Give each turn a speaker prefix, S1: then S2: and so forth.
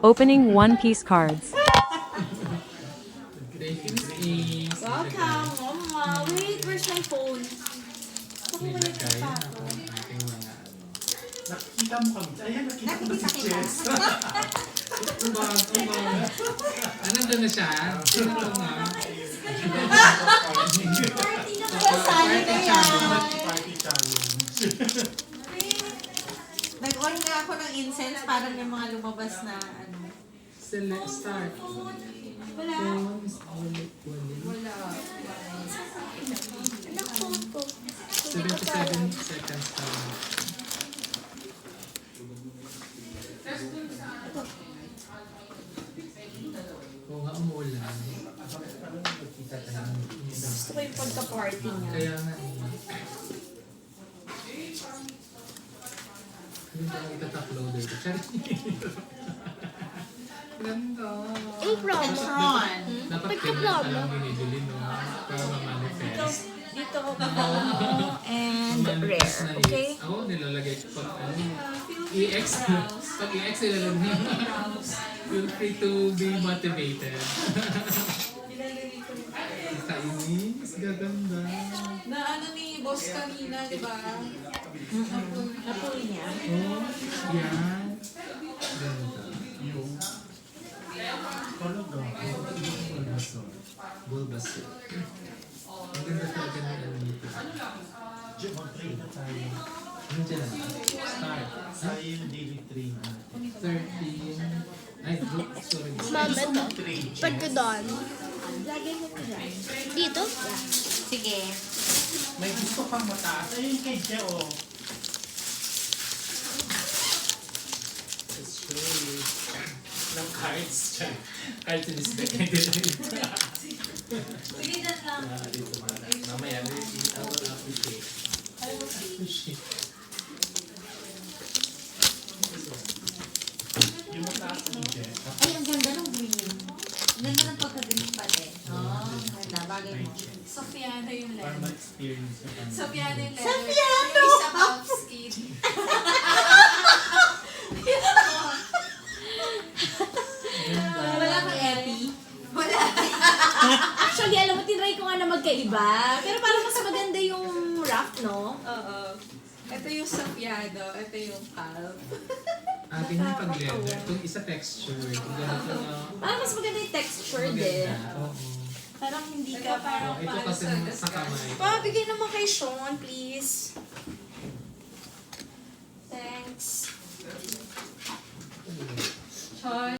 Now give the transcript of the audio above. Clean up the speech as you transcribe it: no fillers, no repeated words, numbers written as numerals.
S1: Opening One Piece cards.
S2: Welcome, Mama. Wait, where's my phone?
S3: Nilagay na ang ating mga
S4: Nakikita mo kami. Ayan, nakita mo si
S2: Nakikita
S4: Jess.
S3: Ubag. Nandun na siya. Sino ito nga?
S2: Party na kaya sali na yan.
S4: Party challenge.
S2: Nag-on nga ako ng incense para may mga lumabas na ano.
S3: Select start.
S2: Wala.
S3: Wala.
S2: Anak, phone ko.
S3: 77 seconds time. Oo nga, umuulan.
S2: Gusto ko yung pagka-party niya.
S3: Kaya nga hindi ko lang itataploader. Ganda.
S5: Yung promo.
S2: Sean.
S3: Dapat
S5: Ba't ka
S3: kanya
S5: promo?
S3: alam binibili no? Para ma-manifest.
S2: Dito ko promo and rare.
S3: Manifest na
S2: Okay?
S3: Ako nilalagay ko pag ano. EX. Pag EX nilalagay niyo. Feel free to be motivated. Kainis. Gaganda.
S6: Na ano ni boss kanina, di ba?
S2: Napuwi niya.
S3: Oh, yan. Ganda.
S4: Talaga.
S3: Bulbasaur. Ang ganda talaga ng ano nito.
S4: Diyan, mag-train na tayo.
S3: Nandiyan na. Start.
S4: Sa yung daily train.
S3: 13. Ay, sorry.
S5: Ma'am, ito. Pag ko doon.
S2: Lagay mo ko dyan.
S5: Dito?
S2: Sige.
S4: May gusto kang mataas. Ayun kay Je, oh.
S3: Let's show you. Ng cards. Cards in this deck. Hindi lang ito.
S6: Sige, dyan lang.
S3: Dito ba? Mamaya, I will appreciate. Appreciate.
S4: Yung mataas ni Je.
S2: Ay, ang ganda ng green. Ang ganda ng pagka-green pati. Oh, ganda. Bagay mo.
S6: Sofiana yung
S4: Para
S6: letter.
S4: ma-experience yung ano.
S6: Sofiana yung letter.
S2: Sofiano!
S6: Yung isa Pops Kid.
S2: Wala kang epi.
S6: Wala.
S2: Actually, alam mo, tinry ko nga na magkaiba. Pero parang mas maganda yung wrap, no?
S6: Oo. Ito yung Sofiano. Ito yung Calv.
S3: Ating yung pag-leather. Itong isa texture. Kung ganito na.
S2: Parang mas maganda yung texture din.
S3: Maganda. Oo.
S2: Parang hindi
S6: Ito
S2: ka
S6: parang
S3: Ito
S6: paano
S3: kasi
S6: sa
S3: sa
S6: discussion.
S3: kamay.
S5: Bigay naman kay Sean, please.
S2: Thanks.
S6: Sean.